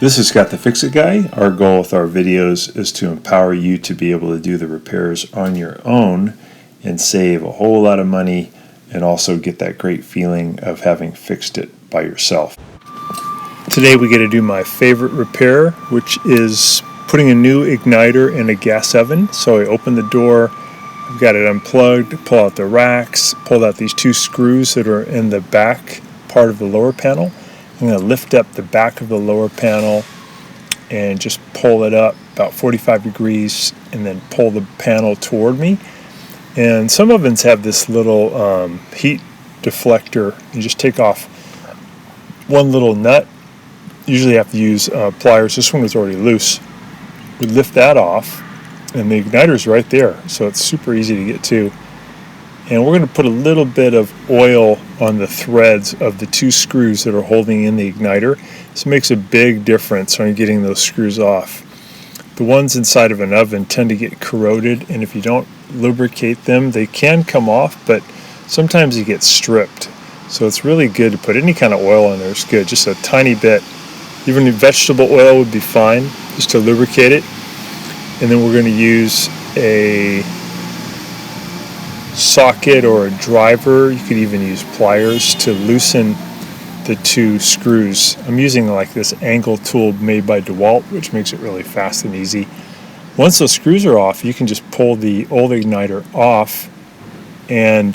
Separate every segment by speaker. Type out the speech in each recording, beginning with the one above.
Speaker 1: This is Scott the Fix-It Guy. Our goal with our videos is to empower you to be able to do the repairs on your own and save a whole lot of money and also get that great feeling of having fixed it by yourself. Today we get to do my favorite repair, which is putting a new igniter in a gas oven. So I open the door, I've got it unplugged, pull out the racks, pulled out these two screws that are in the back part of the lower panel. I'm going to lift up the back of the lower panel and just pull it up about 45 degrees and then pull the panel toward me. And some ovens have this little heat deflector. You just take off one little nut. Usually you have to use pliers. This one was already loose. We lift that off and the igniter is right there, so it's super easy to get to. And we're going to put a little bit of oil on the threads of the two screws that are holding in the igniter. This makes a big difference on getting those screws off. The ones inside of an oven tend to get corroded, and if you don't lubricate them, they can come off, but sometimes you get stripped. So it's really good to put any kind of oil in there. It's good, just a tiny bit. Even vegetable oil would be fine, just to lubricate it. And then we're going to use a socket or a driver. You could even use pliers to loosen the two screws. I'm using like this angle tool made by DeWalt, which makes it really fast and easy. Once those screws are off, you can just pull the old igniter off. And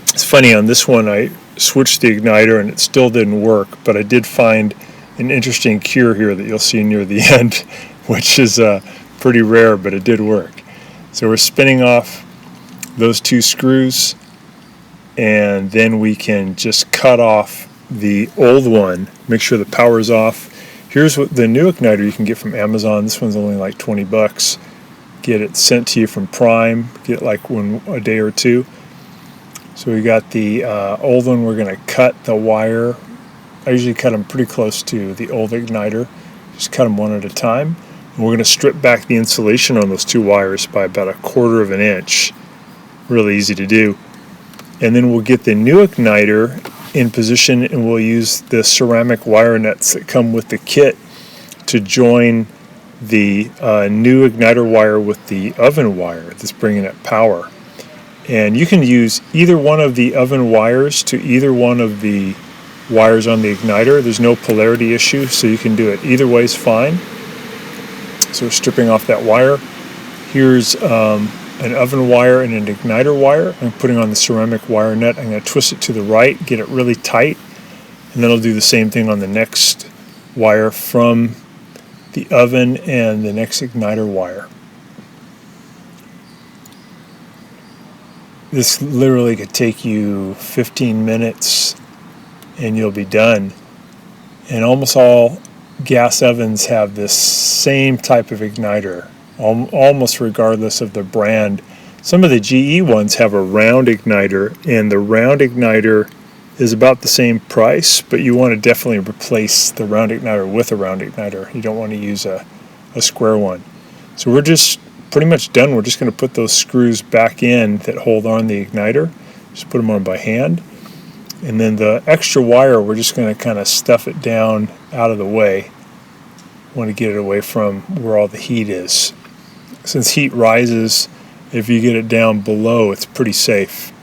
Speaker 1: it's funny, on this one I switched the igniter and it still didn't work, but I did find an interesting cure here that you'll see near the end, which is pretty rare, but it did work. So we're spinning off those two screws, and then we can just cut off the old one, make sure the power's off. Here's what the new igniter you can get from Amazon. This one's only like 20 bucks. Get it sent to you from Prime, get like a day or two. So we got the old one. We're going to cut the wire. I usually cut them pretty close to the old igniter, just cut them one at a time. And we're going to strip back the insulation on those two wires by about 1/4 of an inch. Really easy to do. And then we'll get the new igniter in position, and we'll use the ceramic wire nuts that come with the kit to join the new igniter wire with the oven wire that's bringing it power. And you can use either one of the oven wires to either one of the wires on the igniter. There's no polarity issue, so you can do it either way is fine. So we're stripping off that wire. Here's an oven wire and an igniter wire. I'm putting on the ceramic wire nut. I'm going to twist it to the right, get it really tight, and then I'll do the same thing on the next wire from the oven and the next igniter wire. This literally could take you 15 minutes and you'll be done. And almost all gas ovens have this same type of igniter, almost regardless of the brand. Some of the GE ones have a round igniter, and the round igniter is about the same price, but you want to definitely replace the round igniter with a round igniter. You don't want to use a square one. So we're just pretty much done. We're just going to put those screws back in that hold on the igniter. Just put them on by hand. And then the extra wire, we're just going to kind of stuff it down out of the way. Want to get it away from where all the heat is. Since heat rises, if you get it down below, it's pretty safe.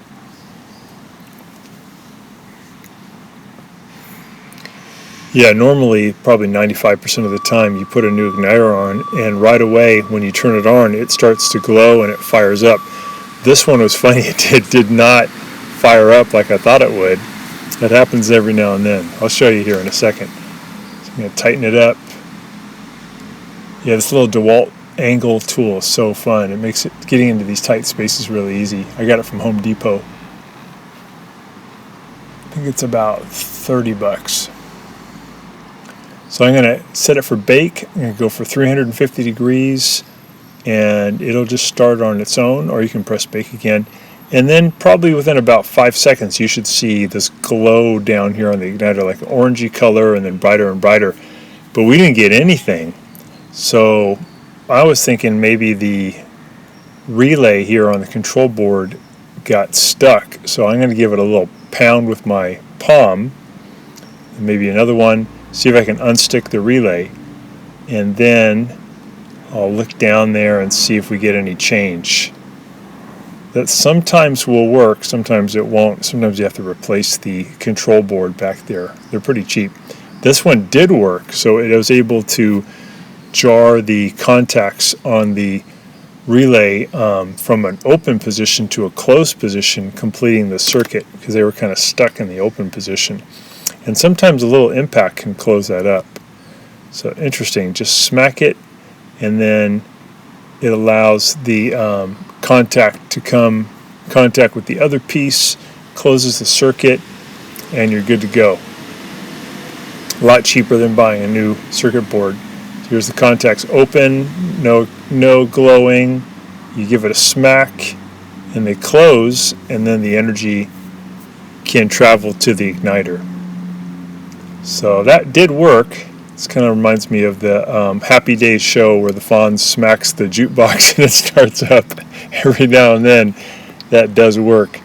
Speaker 1: Yeah, normally probably 95% of the time you put a new igniter on, and right away when you turn it on, it starts to glow and it fires up. This one was funny, it did not fire up like I thought it would. That happens every now and then. I'll show you here in a second. So I'm going to tighten it up. Yeah, this little DeWalt angle tool is so fun. It makes getting into these tight spaces really easy. I got it from Home Depot. I think it's about 30 bucks. So I'm going to set it for bake. I'm going to go for 350 degrees, and it'll just start on its own, or you can press bake again. And then probably within about 5 seconds, you should see this glow down here on the igniter, like an orangey color, and then brighter and brighter. But we didn't get anything. So I was thinking maybe the relay here on the control board got stuck. So I'm going to give it a little pound with my palm, and maybe another one. see if I can unstick the relay, and then I'll look down there and see if we get any change. That sometimes will work, sometimes it won't. Sometimes you have to replace the control board back there. They're pretty cheap. This one did work, so it was able to jar the contacts on the relay from an open position to a closed position, completing the circuit, because they were kind of stuck in the open position. And sometimes a little impact can close that up. So interesting, just smack it, and then it allows the contact to come contact with the other piece, closes the circuit, and you're good to go. A lot cheaper than buying a new circuit board. Here's the contacts open, no glowing. You give it a smack and they close, and then the energy can travel to the igniter. So that did work. This kind of reminds me of the Happy Days show where the Fonz smacks the jukebox and it starts up. Every now and then that does work.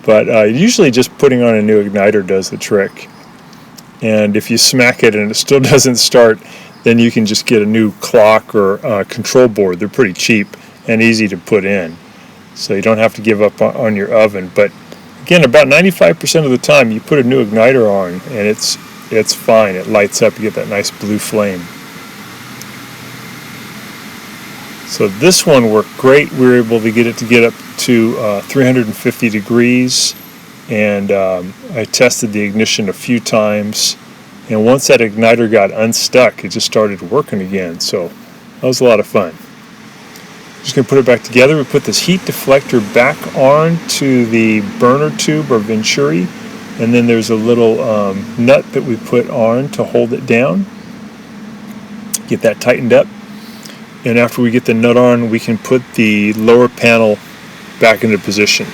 Speaker 1: But usually just putting on a new igniter does the trick. And if you smack it and it still doesn't start, then you can just get a new clock or control board. They're pretty cheap and easy to put in, so you don't have to give up on your oven. But again, about 95% of the time you put a new igniter on and it's fine. It lights up, you get that nice blue flame. So this one worked great. We were able to get up to 350 degrees, and I tested the ignition a few times. And once that igniter got unstuck, it just started working again. So that was a lot of fun. Just going to put it back together. We put this heat deflector back on to the burner tube or venturi. And then there's a little nut that we put on to hold it down. Get that tightened up. And after we get the nut on, we can put the lower panel back into position.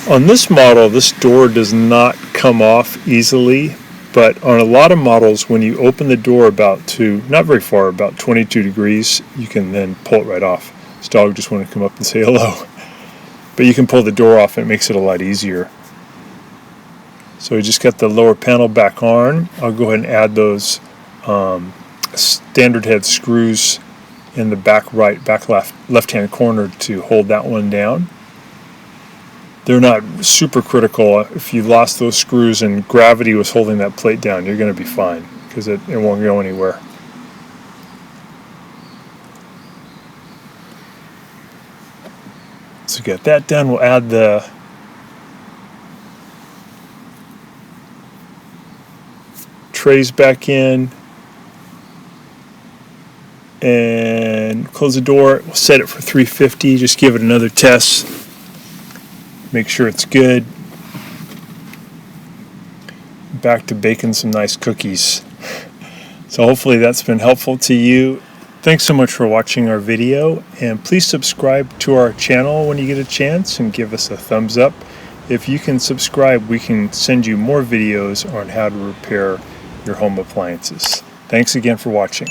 Speaker 1: On this model, this door does not come off easily, but on a lot of models, when you open the door not very far, about 22 degrees, you can then pull it right off. This dog just wanted to come up and say hello. But you can pull the door off and it makes it a lot easier. So we just got the lower panel back on. I'll go ahead and add those standard head screws in the back left-hand corner to hold that one down. They're not super critical. If you lost those screws and gravity was holding that plate down, you're going to be fine because it won't go anywhere. So get that done. We'll add the trays back in and close the door. We'll set it for 350. Just give it another test. Make sure it's good. Back to baking some nice cookies. So hopefully that's been helpful to you. Thanks so much for watching our video, and please subscribe to our channel when you get a chance and give us a thumbs up. If you can subscribe, we can send you more videos on how to repair your home appliances. Thanks again for watching.